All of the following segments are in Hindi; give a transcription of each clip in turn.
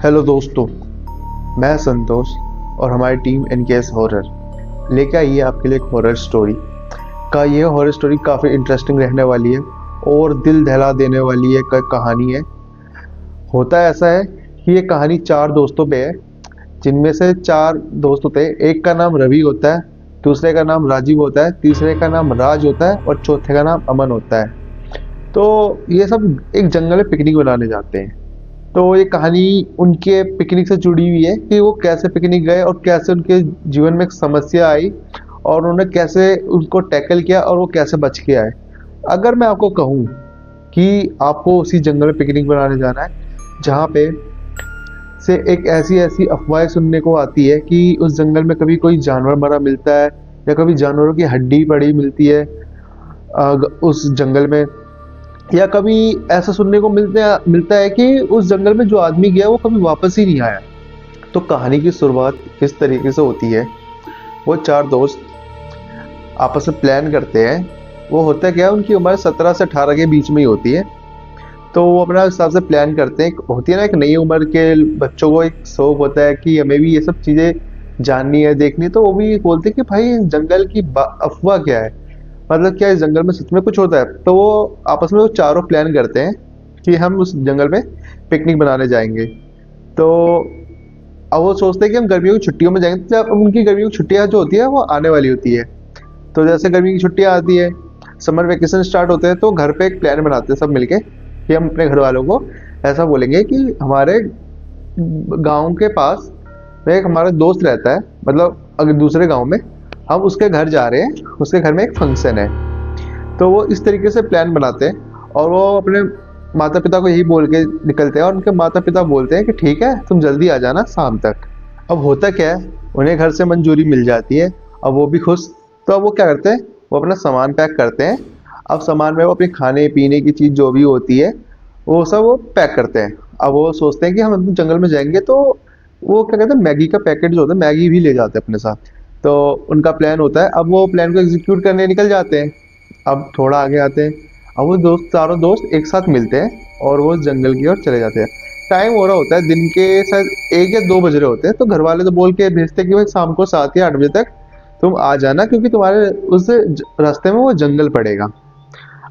हेलो दोस्तों, मैं संतोष और हमारी टीम एनकेएस हॉरर लेके आई है आपके लिए एक हॉरर स्टोरी ये हॉरर स्टोरी काफ़ी इंटरेस्टिंग रहने वाली है और दिल दहला देने वाली है कहानी है। होता है ऐसा है कि ये कहानी चार दोस्तों पे है, जिनमें से चार दोस्त होते हैं। एक का नाम रवि होता है, दूसरे का नाम राजीव होता है, तीसरे का नाम राज होता है और चौथे का नाम अमन होता है। तो ये सब एक जंगल में पिकनिक बनाने जाते हैं। तो ये कहानी उनके पिकनिक से जुड़ी हुई है कि वो कैसे पिकनिक गए और कैसे उनके जीवन में एक समस्या आई और उन्होंने कैसे उनको टैकल किया और वो कैसे बच के आए। अगर मैं आपको कहूँ कि आपको उसी जंगल में पिकनिक बनाने जाना है जहाँ पे से एक ऐसी ऐसी अफवाहें सुनने को आती है कि उस जंगल में कभी कोई जानवर मरा मिलता है या कभी जानवरों की हड्डी पड़ी मिलती है उस जंगल में, या कभी ऐसा सुनने को मिलता है कि उस जंगल में जो आदमी गया वो कभी वापस ही नहीं आया। तो कहानी की शुरुआत किस तरीके से होती है, वो चार दोस्त आपस में प्लान करते हैं। वो होता क्या है, उनकी उम्र 17 से 18 के बीच में ही होती है। तो वो अपना हिसाब से प्लान करते हैं। होती है ना, एक नई उम्र के बच्चों को एक शौक होता है कि हमें भी ये सब चीज़ें जाननी है, देखनी है। तो वो भी बोलते हैं कि भाई जंगल की अफवाह क्या है, मतलब क्या इस जंगल में सच में कुछ होता है। तो वो आपस में वो चारों प्लान करते हैं कि हम उस जंगल में पिकनिक बनाने जाएंगे। तो अब वो सोचते हैं कि हम गर्मियों की छुट्टियों में जाएंगे। तो जब उनकी गर्मियों की छुट्टियां जो होती है वो आने वाली होती है, तो जैसे गर्मी की छुट्टियां आती है, समर वेकेशन स्टार्ट होते हैं, तो घर पे एक प्लान बनाते हैं सब मिलके कि हम अपने घर वालों को ऐसा बोलेंगे कि हमारे गांव के पास एक हमारा दोस्त रहता है, मतलब अगर दूसरे गांव में, हम उसके घर जा रहे हैं, उसके घर में एक फंक्शन है। तो वो इस तरीके से प्लान बनाते हैं और वो अपने माता पिता को यही बोल के निकलते हैं और उनके माता पिता बोलते हैं कि ठीक है तुम जल्दी आ जाना शाम तक। अब होता क्या है, उन्हें घर से मंजूरी मिल जाती है, अब वो भी खुश। तो अब वो क्या करते हैं, वो अपना सामान पैक करते हैं। अब सामान में वो अपने खाने पीने की चीज़ जो भी होती है वो सब वो पैक करते हैं। अब वो सोचते हैं कि हम जंगल में जाएंगे तो वो क्या कहते हैं, मैगी का पैकेट जो होता है मैगी भी ले जाते हैं अपने साथ। तो उनका प्लान होता है, अब वो प्लान को एग्जीक्यूट करने निकल जाते हैं। अब थोड़ा आगे आते हैं, अब वो चारों दोस्त एक साथ मिलते हैं और वो जंगल की ओर चले जाते हैं। टाइम हो रहा होता है दिन के शायद 1 या 2 बज रहे होते हैं। तो घर वाले तो बोल के भेजते हैं कि भाई शाम को 7 या 8 बजे तक तुम आ जाना, क्योंकि तुम्हारे उस रास्ते में वो जंगल पड़ेगा।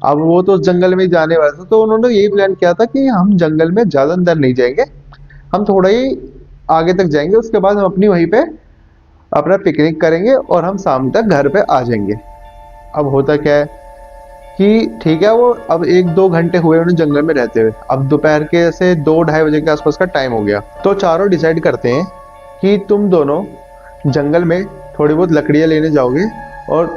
अब वो तो उस जंगल में ही जाने वाला था, तो उन्होंने यही प्लान किया था कि हम जंगल में ज़्यादा अंदर नहीं जाएंगे, हम थोड़ा ही आगे तक जाएंगे, उसके बाद हम अपनी वहीं पे अपना पिकनिक करेंगे और हम शाम तक घर पे आ जाएंगे। अब होता क्या है कि ठीक है, वो अब 1-2 घंटे हुए उन्हें जंगल में रहते हुए। अब दोपहर के से 2-2:30 बजे के आसपास का टाइम हो गया। तो चारों डिसाइड करते हैं कि तुम दोनों जंगल में थोड़ी बहुत लकड़ियाँ लेने जाओगे और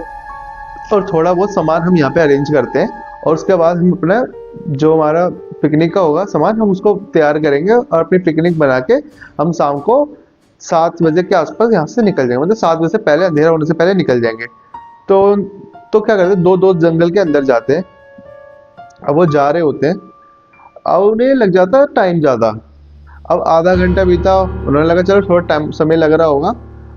थोड़ा बहुत सामान हम यहाँ पे अरेंज करते हैं, और उसके बाद हम अपना जो हमारा पिकनिक का होगा सामान हम उसको तैयार करेंगे और अपनी पिकनिक बना के हम शाम को 7 बजे के आसपास यहाँ से निकल जाएंगे, मतलब 7 बजे से पहले, अंधेरा होने से पहले निकल जाएंगे। तो क्या करते हैं, दो दोस्त जंगल के अंदर जाते हैं। अब वो जा रहे होते हैं, अब उन्हें लग जाता है टाइम ज़्यादा। अब आधा घंटा बीता, उन्होंने लगा चलो थोड़ा टाइम समय लग रहा होगा,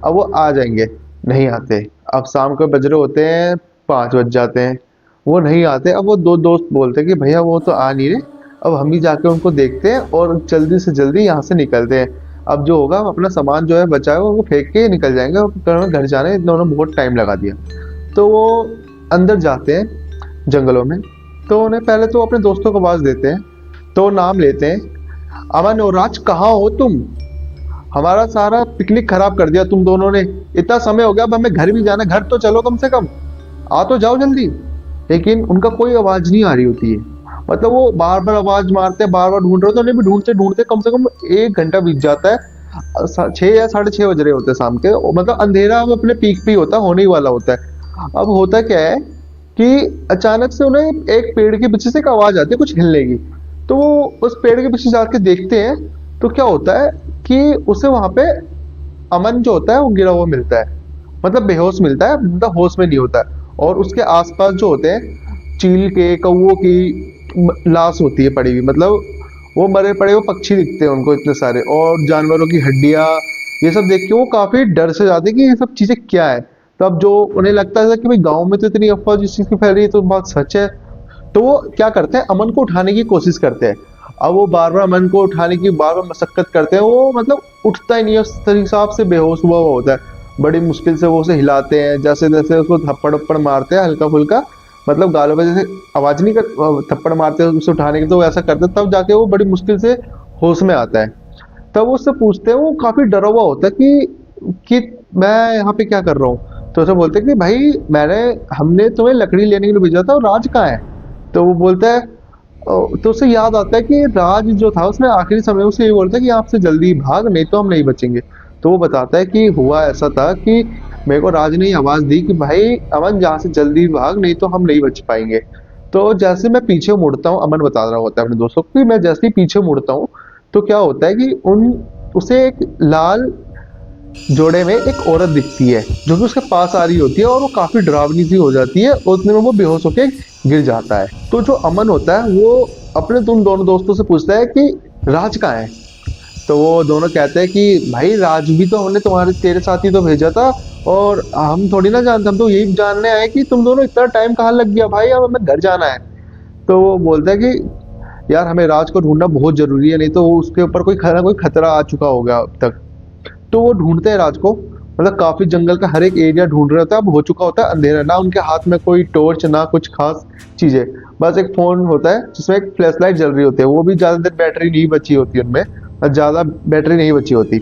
अब वो आ जाएंगे, नहीं आते। अब शाम को बज रहे होते हैं, 5 बज जाते हैं, वो नहीं आते। अब वो दो दोस्त बोलते हैं कि भैया वो तो आ नहीं रहे, अब हम ही जाके उनको देखते हैं और जल्दी से जल्दी यहाँ से निकलते हैं। अब जो होगा हम अपना सामान जो है बचा है वो फेंक के निकल जाएंगे और घर जाने इन्होंने बहुत टाइम लगा दिया। तो वो अंदर जाते हैं जंगलों में। तो उन्हें पहले तो अपने दोस्तों को आवाज़ देते हैं, तो नाम लेते हैं, अमन और राज कहाँ हो तुम, हमारा सारा पिकनिक खराब कर दिया तुम दोनों ने, इतना समय हो गया, अब हमें घर भी जाना, घर तो चलो कम से कम, आ तो जाओ जल्दी। लेकिन उनका कोई आवाज़ नहीं आ रही होती है, मतलब वो बार बार आवाज़ मारते हैं, बार बार ढूंढ रहे होते हैं, उन्हें भी ढूंढते ढूंढते कम से कम 1 घंटा बीत जाता है। 6 या 6:30 बज रहे होते हैं शाम के, मतलब अंधेरा अपने पीक पे ही होता है, होने ही वाला होता है। अब होता क्या है कि अचानक से उन्हें एक पेड़ के पीछे से एक आवाज़ आती है कुछ हिलने की। तो वो उस पेड़ के पीछे जाके देखते हैं, तो क्या होता है कि उसे वहां पे अमन जो होता है वो गिरा हुआ मिलता है, मतलब बेहोश मिलता है, मतलब होश में नहीं होता है। और उसके आसपास जो होते हैं चील के, कौवों की लाश होती है पड़ी हुई, मतलब वो मरे पड़े हुए पक्षी दिखते हैं उनको इतने सारे, और जानवरों की हड्डियां, ये सब देख के वो काफी डर से जाते हैं कि ये सब चीजें क्या है। तो अब जो उन्हें लगता है कि भाई गांव में तो इतनी अफवाह जिस चीज की फैल रही है तो बात सच है, तो वो क्या करते हैं, अमन को उठाने की कोशिश करते हैं। अब वो बार बार अमन को उठाने की बार बार मशक्कत करते हैं, वो मतलब उठता ही नहीं है, उस हिसाब से बेहोश हुआ हुआ होता है। बड़ी मुश्किल से वो उसे हिलाते हैं, जैसे जैसे उसको थप्पड़ उप्पड़ मारते हैं हल्का फुल्का, मतलब गालों पे जैसे आवाज नहीं कर, थप्पड़ मारते हैं उसे उठाने के, तो वो ऐसा करते हैं, तब जाके वो बड़ी मुश्किल से होश में आता है। तब वो उससे पूछते हैं, वो काफी डरा हुआ होता है कि मैं यहाँ पे क्या कर रहा हूँ। तो उसे बोलते हैं कि भाई मैंने हमने तुम्हें लकड़ी लेने के लिए भेजा था, और राज कहाँ है। तो वो बोलता है, तो उसे याद आता है कि राज जो था उसने आखिरी समय में उसे ये बोलता है कि आपसे जल्दी भाग, नहीं तो हम नहीं बचेंगे। तो वो बताता है कि हुआ ऐसा था कि मेरे को राज ने आवाज दी कि भाई अमन यहाँ से जल्दी भाग, नहीं तो हम नहीं बच पाएंगे। तो जैसे मैं पीछे मुड़ता हूँ, अमन बता रहा होता है अपने दोस्तों को कि मैं जैसे ही पीछे मुड़ता हूँ, तो क्या होता है कि उन उसे एक लाल जोड़े में एक औरत दिखती है, जो कि उसके पास आ रही होती है, और वो काफी डरावनी सी हो जाती है, और उतने में वो बेहोश होके गिर जाता है। तो जो अमन होता है वो अपने उन दोनों दोस्तों से पूछता है कि राज कहाँ है। तो वो दोनों कहते हैं कि भाई राज भी तो हमने तुम्हारे तेरे साथ ही तो भेजा था, और हम थोड़ी ना जानते, हम तो यही जानने आए कि तुम दोनों इतना टाइम कहाँ लग गया भाई, अब हमें घर जाना है। तो वो बोलता है कि यार हमें राज को ढूंढना बहुत जरूरी है, नहीं तो उसके ऊपर कोई खतरा आ चुका होगा अब तक। तो वो ढूंढते हैं राज को, मतलब काफी जंगल का हर एक एरिया ढूंढ रहे होता है। अब हो चुका होता है अंधेरा, ना उनके हाथ में कोई टॉर्च ना कुछ खास चीजें, बस एक फोन होता है जिसमें एक फ्लैश लाइट जल रही होती है, वो भी ज्यादा देर बैटरी नहीं बची होती उनमें, ज्यादा बैटरी नहीं बची होती।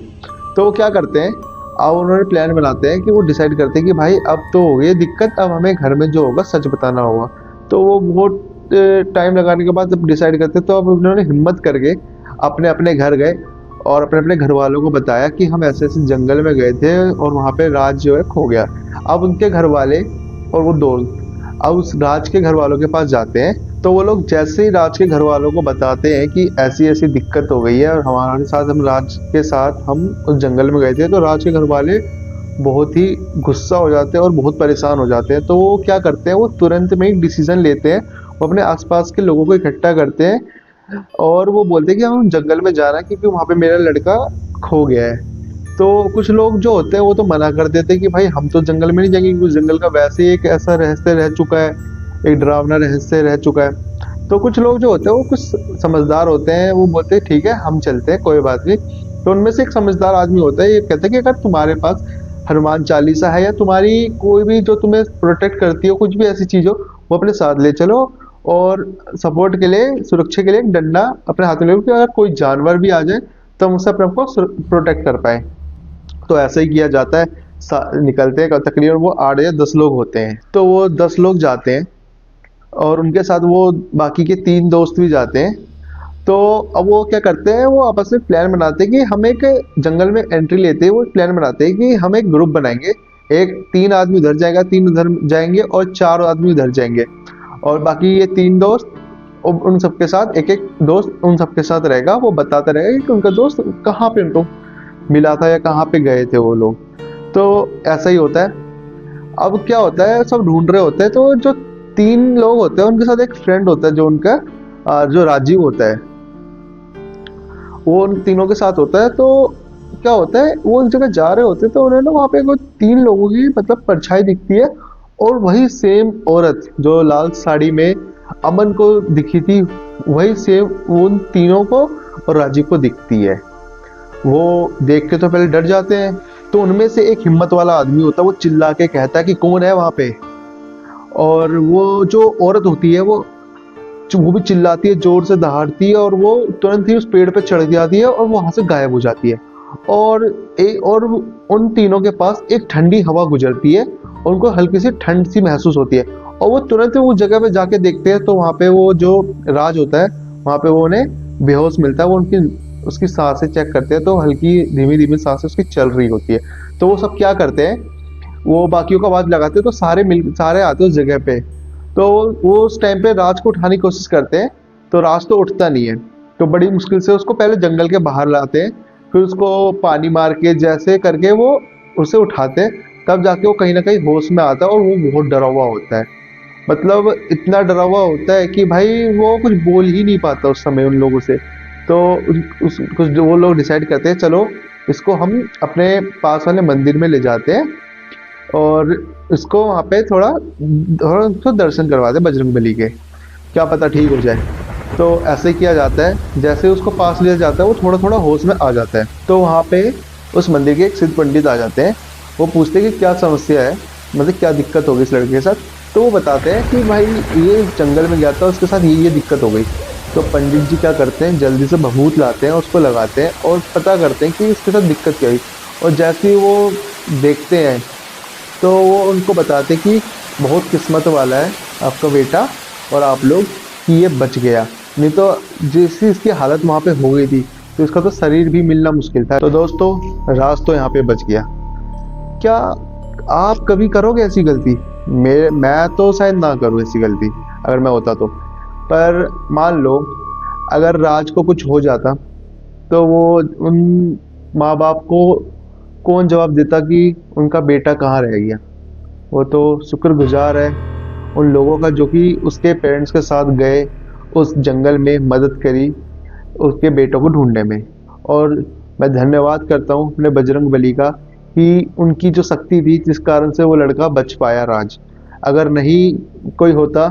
तो वो क्या करते हैं, अब उन्होंने प्लान बनाते हैं कि वो डिसाइड करते हैं कि भाई अब तो हो गई दिक्कत, अब हमें घर में जो होगा सच बताना होगा। तो वो बहुत टाइम लगाने के बाद जब डिसाइड करते, तो अब उन्होंने हिम्मत करके अपने अपने घर गए, और अपने अपने घर वालों को बताया कि हम ऐसे ऐसे जंगल में गए थे, और वहाँ पे राज जो है खो गया। अब उनके घर वाले और वो दोस्त अब उस राज के घर वालों के पास जाते हैं। तो वो लोग जैसे ही राज के घर वालों को बताते हैं कि ऐसी ऐसी दिक्कत हो गई है, और हमारे साथ हम राज के साथ हम उस जंगल में गए थे, तो राज के घर वाले बहुत ही गुस्सा हो जाते हैं और बहुत परेशान हो जाते हैं। तो वो क्या करते हैं, वो तुरंत में एक डिसीजन लेते हैं, वो अपने आसपास के लोगों को इकट्ठा करते हैं, और वो बोलते हैं कि हम जंगल में जा रहे हैं क्योंकि वहाँ पे मेरा लड़का खो गया है। तो कुछ लोग जो होते हैं वो तो मना कर देते हैं कि भाई हम तो जंगल में नहीं जाएंगे, क्योंकि जंगल का वैसे ही एक ऐसा रहस्य रह चुका है, एक डरावना रहस्य रह चुका है। तो कुछ लोग जो होते हैं वो कुछ समझदार होते हैं, वो बोलते हैं ठीक है हम चलते हैं, कोई बात नहीं। तो उनमें से एक समझदार आदमी होता है, ये कहता है कि अगर तुम्हारे पास हनुमान चालीसा है, या तुम्हारी कोई भी जो तुम्हें प्रोटेक्ट करती हो, कुछ भी ऐसी चीज हो, वो अपने साथ ले चलो, और सपोर्ट के लिए, सुरक्षा के लिए एक डंडा अपने हाथ में ले लो, कि अगर कोई जानवर भी आ जाए तो हम उससे अपने आप को प्रोटेक्ट कर पाए। तो ऐसा ही किया जाता है। निकलते हैं तकरीबन वो 8 या 10 लोग होते हैं, तो वो 10 लोग जाते हैं, और उनके साथ वो बाकी के 3 दोस्त भी जाते हैं। तो अब वो क्या करते हैं, वो आपस में प्लान बनाते हैं कि हम एक जंगल में एंट्री लेते हैं, वो प्लान बनाते हैं कि हम एक ग्रुप बनाएंगे, एक 3 आदमी उधर जाएगा, 3 उधर जाएंगे, और 4 आदमी उधर जाएंगे, और बाकी ये 3 दोस्त उन सबके साथ, एक एक दोस्त उन सबके साथ रहेगा, वो बताता रहेगा कि उनका दोस्त कहाँ पे उनको मिला था या कहाँ पे गए थे वो लोग। तो ऐसा ही होता है। अब क्या होता है, सब ढूंढ रहे होते हैं, तो जो 3 लोग होते हैं उनके साथ एक फ्रेंड होता है, जो उनका जो राजीव होता है, वो उन तीनों के साथ होता है। तो क्या होता है, वो एक जगह जा रहे होते हैं, तो उन्हें ना वहाँ पे कोई 3 लोगों की मतलब परछाई दिखती है, और वही सेम औरत जो लाल साड़ी में अमन को दिखी थी, वही सेम उन तीनों को और राजीव को दिखती है। वो देख के तो पहले डर जाते हैं। तो उनमें से एक हिम्मत वाला आदमी होता है, वो चिल्ला के कहता है कि कौन है वहां पे। और वो जो औरत होती है, वो भी चिल्लाती है, जोर से दहाड़ती है, और वो तुरंत ही उस पेड़ पे चढ़ जाती है, और वहां से गायब हो जाती है। और उन तीनों के पास एक ठंडी हवा गुजरती है, और उनको हल्की सी ठंड सी महसूस होती है, और वो तुरंत ही उस जगह पे जाके देखते हैं, तो वहां पे वो जो राज होता है, वहां पे वो उन्हें बेहोश मिलता है। वो उनकी उसकी सांसें चेक करते हैं, तो हल्की धीमी धीमी सांसें उसकी चल रही होती है। तो वो सब क्या करते हैं, वो बाकियों का आवाज लगाते हैं, तो सारे आते हैं उस जगह पे। तो वो उस टाइम पे राज को उठाने की कोशिश करते हैं, तो राज तो उठता नहीं है। तो बड़ी मुश्किल से उसको पहले जंगल के बाहर लाते हैं, फिर उसको पानी मार के जैसे करके वो उसे उठाते हैं, तब जाके वो कहीं ना कहीं होश में आता है, और वो बहुत डरा हुआ होता है। मतलब इतना डरा हुआ होता है कि भाई वो कुछ बोल ही नहीं पाता उस समय उन लोगों से। तो कुछ जो वो लोग डिसाइड करते हैं, चलो इसको हम अपने पास वाले मंदिर में ले जाते हैं, और इसको वहाँ पे थोड़ा थोड़ा उसको दर्शन करवाते हैं बजरंगबली के, क्या पता ठीक हो जाए। तो ऐसे किया जाता है, जैसे उसको पास लिया जाता है वो थोड़ा थोड़ा होश में आ जाता है। तो वहाँ पे उस मंदिर के एक सिद्ध पंडित आ जाते हैं। वो पूछते हैं कि क्या समस्या है, मतलब क्या दिक्कत हो गई इस लड़के के साथ। तो वो बताते हैं कि भाई ये जंगल में गया था, उसके साथ ये दिक्कत हो गई। तो पंडित जी क्या करते हैं, जल्दी से भभूत लाते हैं, उसको लगाते हैं और पता करते हैं कि इसके साथ दिक्कत क्या हुई। और जैसे ही वो देखते हैं तो वो उनको बताते कि बहुत किस्मत वाला है आपका बेटा और आप लोग कि ये बच गया, नहीं तो जैसी इसकी हालत वहाँ पे हो गई थी तो इसका तो शरीर भी मिलना मुश्किल था। तो दोस्तों, राज तो यहाँ पे बच गया। क्या आप कभी करोगे ऐसी गलती? मैं तो शायद ना करूँ ऐसी गलती, अगर मैं होता तो। पर मान लो अगर राज को कुछ हो जाता तो वो उन माँ बाप को कौन जवाब देता कि उनका बेटा कहाँ रह गया। वो तो शुक्रगुजार है उन लोगों का जो कि उसके पेरेंट्स के साथ गए, उस जंगल में मदद करी उसके बेटों को ढूंढने में। और मैं धन्यवाद करता हूँ अपने बजरंग बली का कि उनकी जो शक्ति थी जिस कारण से वो लड़का बच पाया राज। अगर नहीं कोई होता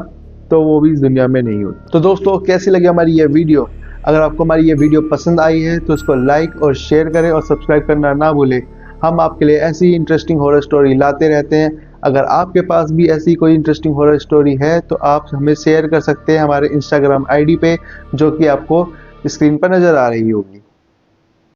तो वो भी इस दुनिया में नहीं होता। तो दोस्तों, कैसी लगी हमारी ये वीडियो? अगर आपको हमारी ये वीडियो पसंद आई है तो इसको लाइक और शेयर करें और सब्सक्राइब करना ना भूलें। हम आपके लिए ऐसी इंटरेस्टिंग हॉरर स्टोरी लाते रहते हैं। अगर आपके पास भी ऐसी कोई इंटरेस्टिंग हॉरर स्टोरी है तो आप हमें शेयर कर सकते हैं हमारे इंस्टाग्राम आईडी पे, जो कि आपको स्क्रीन पर नज़र आ रही होगी।